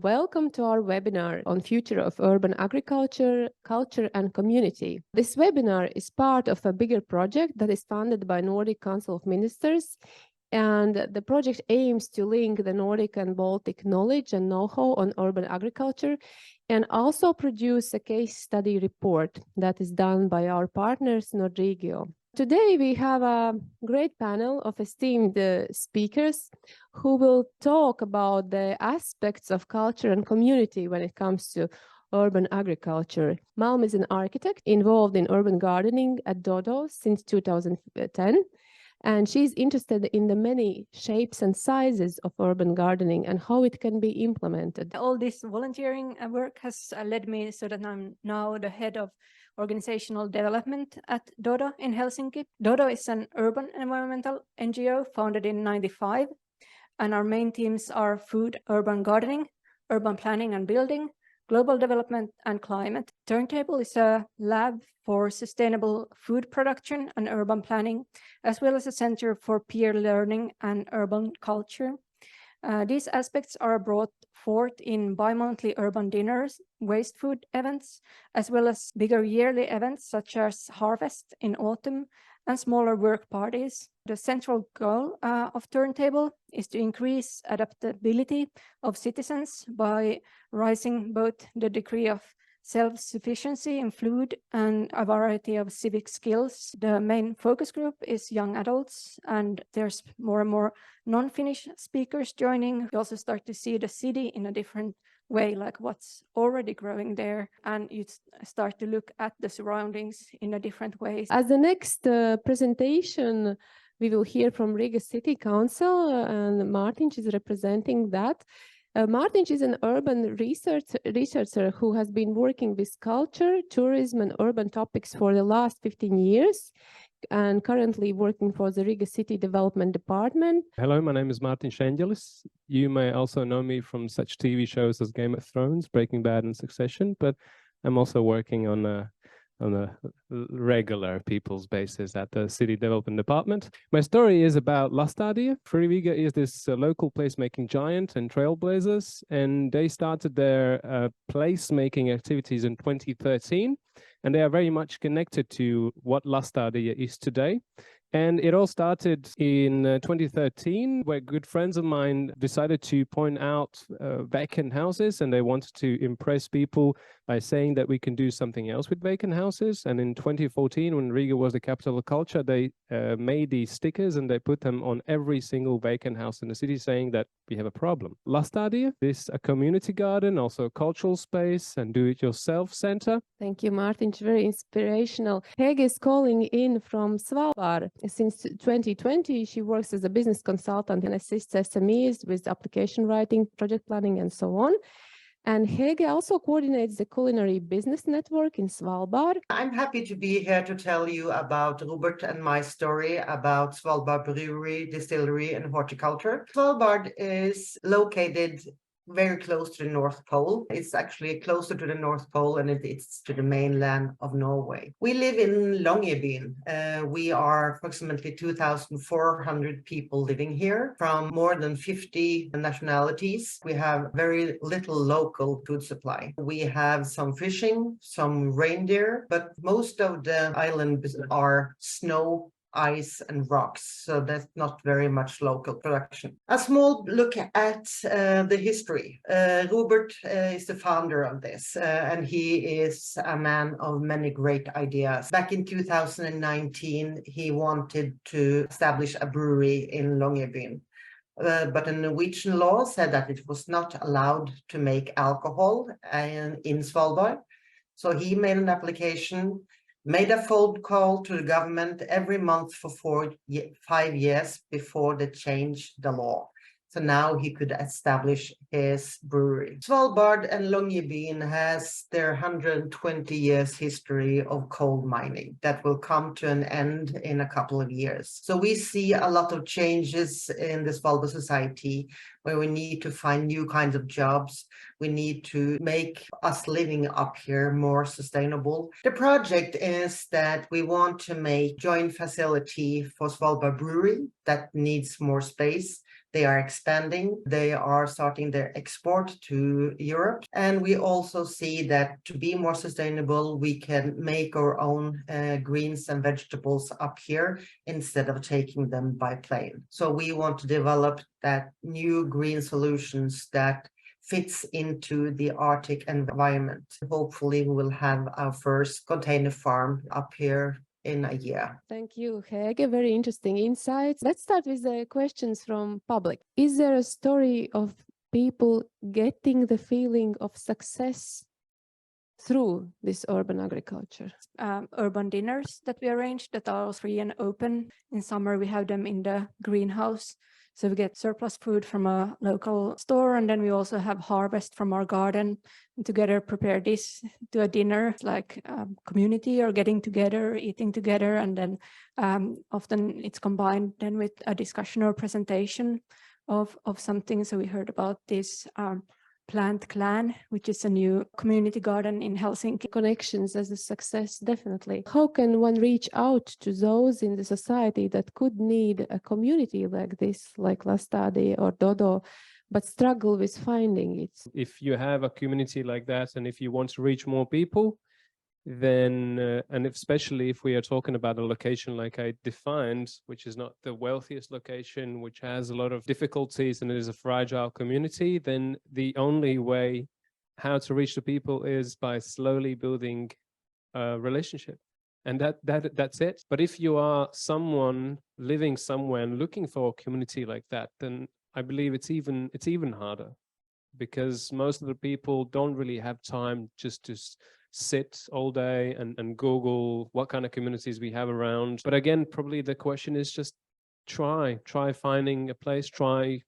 Welcome to our webinar on future of urban agriculture, culture and community. This webinar is part of a bigger project that is funded by Nordic Council of Ministers, and the project aims to link the Nordic and Baltic knowledge and know-how on urban agriculture and also produce a case study report that is done by our partners Nordregio. Today we have a great panel of esteemed speakers who will talk about the aspects of culture and community when it comes to urban agriculture. Malm is an architect involved in urban gardening at Dodo since 2010, and she's interested in the many shapes and sizes of urban gardening and how it can be implemented. All this volunteering work has led me so that I'm now the head of organizational development at Dodo in Helsinki. Dodo is an urban environmental NGO founded in 1995, and our main themes are food, urban gardening, urban planning and building, global development and climate. Turntable is a lab for sustainable food production and urban planning, as well as a center for peer learning and urban culture. These aspects are brought forth in bi-monthly urban dinners, waste food events, as well as bigger yearly events such as Harvest in autumn and smaller work parties. The central goal of Turntable is to increase adaptability of citizens by raising both the degree of self-sufficiency in food and a variety of civic skills. The main focus group is young adults, and there's more and more non-Finnish speakers joining. You also start to see the city in a different way, like what's already growing there, and you start to look at the surroundings in a different way. As the next presentation, we will hear from Riga City Council, and Martin is representing that. Martin is an urban researcher who has been working with culture, tourism and urban topics for the last 15 years and currently working for the Riga City Development Department. Hello, my name is Martin Šenģelis. You may also know me from such TV shows as Game of Thrones, Breaking Bad and Succession, but I'm also working on a regular people's basis at the City Development Department. My story is about Lastadia. Riga is this local placemaking giant and trailblazers, and they started their placemaking activities in 2013, and they are very much connected to what Lastadia is today. And it all started in 2013, where good friends of mine decided to point out vacant houses, and they wanted to impress people by saying that we can do something else with vacant houses. And in 2014, when Riga was the capital of culture, they made these stickers and they put them on every single vacant house in the city, saying that we have a problem. Lastadia is a community garden, also a cultural space and do-it-yourself center. Thank you, Martin. It's very inspirational. Hege is calling in from Svalbard. Since 2020, she works as a business consultant and assists SMEs with application writing, project planning, and so on. And Hege also coordinates the culinary business network in Svalbard. I'm happy to be here to tell you about Robert and my story about Svalbard Brewery, Distillery, and Horticulture. Svalbard is located very close to the North Pole. It's actually closer to the North Pole and it's to the mainland of Norway. We live in Longyearbyen. We are approximately 2,400 people living here from more than 50 nationalities. We have very little local food supply. We have some fishing, some reindeer, but most of the islands are snow, ice and rocks, so that's not very much local production. A small look at the history. Robert is the founder of this, and he is a man of many great ideas. Back in 2019, he wanted to establish a brewery in Longyearbyen. But the Norwegian law said that it was not allowed to make alcohol in Svalbard. So he made an application, made a phone call to the government every month for 5 years before they changed the law. So now he could establish his brewery. Svalbard and Longyearbyen has their 120 years history of coal mining that will come to an end in a couple of years. So we see a lot of changes in the Svalbard society where we need to find new kinds of jobs. We need to make us living up here more sustainable. The project is that we want to make joint facility for Svalbard Brewery that needs more space. They are expanding. They are starting their export to Europe. And we also see that to be more sustainable, we can make our own greens and vegetables up here instead of taking them by plane. So we want to develop that new green solutions that fits into the Arctic environment. Hopefully we will have our first container farm up here in a year. Thank you, Hege. Very interesting insights. Let's start with the questions from public. Is there a story of people getting the feeling of success through this urban agriculture? Urban dinners that we arrange that are all free and open. In summer, we have them in the greenhouse. So we get surplus food from a local store, and then we also have harvest from our garden, and together prepare this to a dinner. It's like community or getting together, eating together, and then often it's combined then with a discussion or presentation of something. So we heard about this Plant Clan, which is a new community garden in Helsinki. Connections as a success, definitely. How can one reach out to those in the society that could need a community like this, like Lastādija or Dodo, but struggle with finding it? If you have a community like that, and if you want to reach more people, then, and especially if we are talking about a location like I defined, which is not the wealthiest location, which has a lot of difficulties and it is a fragile community, then the only way how to reach the people is by slowly building a relationship. And that's it. But if you are someone living somewhere and looking for a community like that, then I believe it's even harder, because most of the people don't really have time just to sit all day and Google what kind of communities we have around. But again, probably the question is just try finding a place, try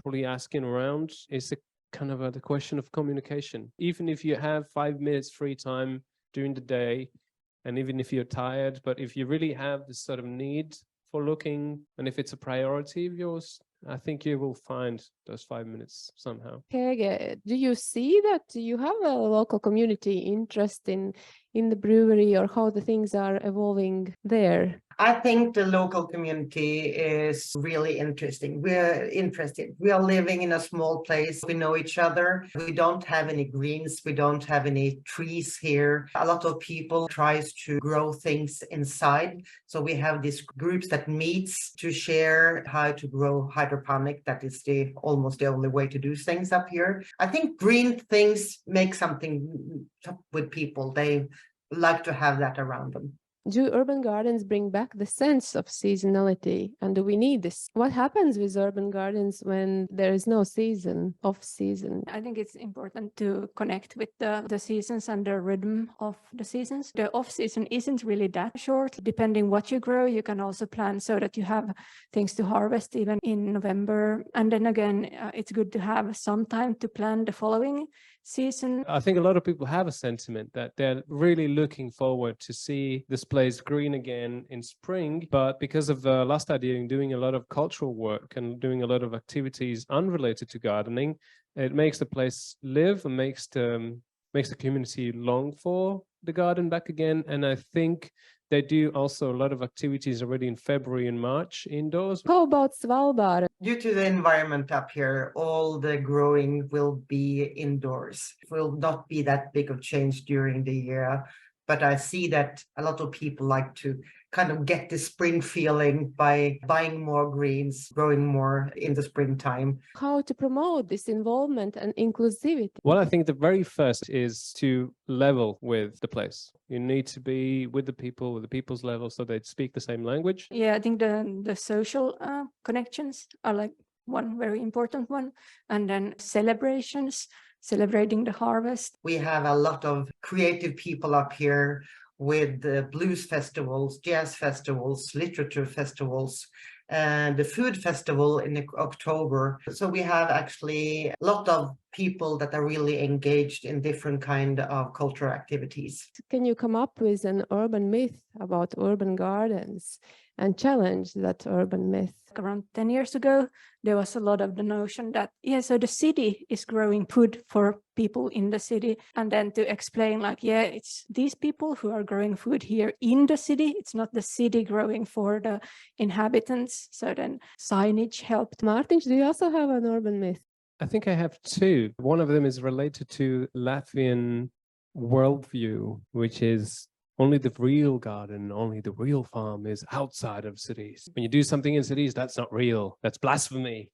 probably asking around. It's a kind of the question of communication. Even if you have 5 minutes free time during the day, and even if you're tired, but if you really have this sort of need for looking, and if it's a priority of yours, I think you will find those 5 minutes somehow. Hege, do you see that you have a local community interest in the brewery, or how the things are evolving there? I think the local community is really interesting. We're interested. We are living in a small place. We know each other. We don't have any greens. We don't have any trees here. A lot of people tries to grow things inside. So we have these groups that meets to share how to grow hydroponic. That is almost the only way to do things up here. I think green things make something with people. They like to have that around them. Do urban gardens bring back the sense of seasonality, and do we need this? What happens with urban gardens when there is no season, off season? I think it's important to connect with the seasons and the rhythm of the seasons. The off season isn't really that short. Depending what you grow, you can also plan so that you have things to harvest even in November. And then again, it's good to have some time to plan the following season. I think a lot of people have a sentiment that they're really looking forward to see this place green again in spring, but because of Lastādija doing a lot of cultural work and doing a lot of activities unrelated to gardening, it makes the place live and makes the community long for the garden back again. And I think they do also a lot of activities already in February and March indoors. How about Svalbard? Due to the environment up here, all the growing will be indoors. It will not be that big of change during the year. But I see that a lot of people like to kind of get the spring feeling by buying more greens, growing more in the springtime. How to promote this involvement and inclusivity? Well, I think the very first is to level with the place. You need to be with the people's level, so they speak the same language. Yeah, I think the social connections are like one very important one. And then celebrations, celebrating the harvest. We have a lot of creative people up here with blues festivals, jazz festivals, literature festivals, and the food festival in October. So we have actually a lot of people that are really engaged in different kind of cultural activities. Can you come up with an urban myth about urban gardens and challenge that urban myth? like around 10 years ago, there was a lot of the notion that, yeah, so the city is growing food for people in the city. And then to explain like, yeah, it's these people who are growing food here in the city. It's not the city growing for the inhabitants. So then signage helped. Mārtiņš, do you also have an urban myth? I think I have two. One of them is related to Latvian worldview, which is only the real garden, only the real farm is outside of cities. When you do something in cities, that's not real. That's blasphemy.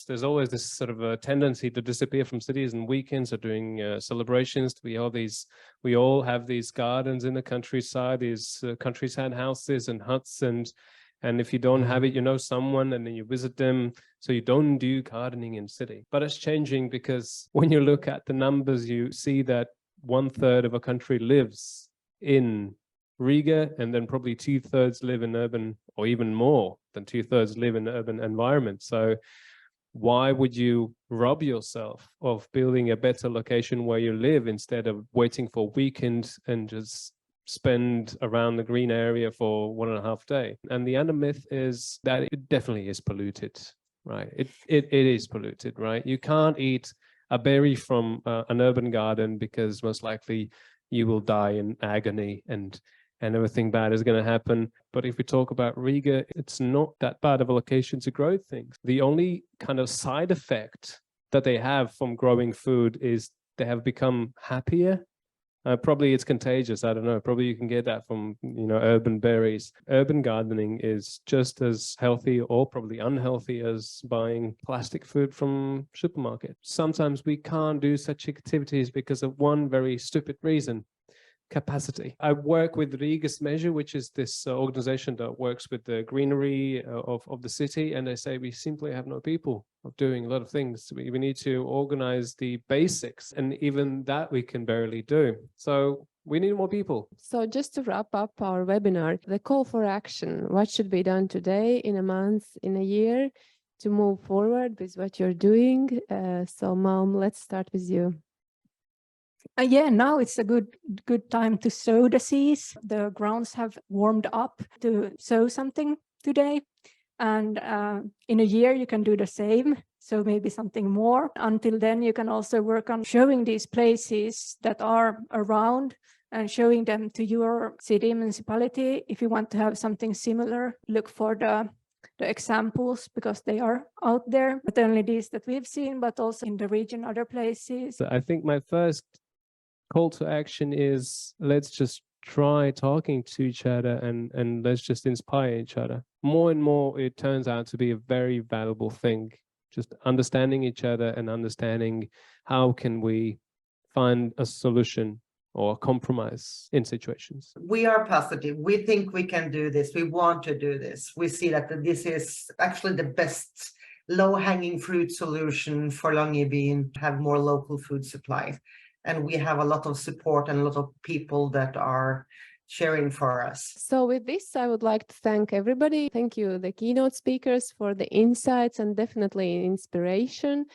There's always this sort of a tendency to disappear from cities and weekends or doing celebrations. We all have these gardens in the countryside, these countryside houses and huts, and if you don't have it, you know someone and then you visit them. So you don't do gardening in city. But it's changing because when you look at the numbers, you see that 1/3 of a country lives in Riga, and then probably 2/3 live in urban, or even more than 2/3 live in urban environments. So why would you rob yourself of building a better location where you live instead of waiting for weekends and just spend around the green area for 1.5 days? And the other myth is that it definitely is polluted, right? It is polluted, right? You can't eat a berry from an urban garden because most likely you will die in agony and everything bad is going to happen. But if we talk about Riga, it's not that bad of a location to grow things. The only kind of side effect that they have from growing food is they have become happier. Probably it's contagious. I don't know. Probably you can get that from, urban berries. Urban gardening is just as healthy or probably unhealthy as buying plastic food from supermarket. Sometimes we can't do such activities because of one very stupid reason: capacity. I work with Rigas Measure, which is this organization that works with the greenery of the city, and they say we simply have no people of doing a lot of things. We need to organize the basics, and even that we can barely do. So we need more people. So just to wrap up our webinar, the call for action, what should be done today, in a month, in a year, to move forward with what you're doing? So Mom, let's start with you. Yeah, now it's a good time to sow the seeds. The grounds have warmed up to sow something today. And in a year, you can do the same. So maybe something more. Until then, you can also work on showing these places that are around and showing them to your city municipality. If you want to have something similar, look for the examples, because they are out there. Not only these that we've seen, but also in the region, other places. So I think my first call to action is, let's just try talking to each other and let's just inspire each other. More and more, it turns out to be a very valuable thing. Just understanding each other and understanding how can we find a solution or a compromise in situations. We are positive. We think we can do this. We want to do this. We see that this is actually the best low-hanging fruit solution for Longyearbyen to have more local food supply. And we have a lot of support and a lot of people that are sharing for us. So with this, I would like to thank everybody. Thank you, the keynote speakers, for the insights and definitely inspiration.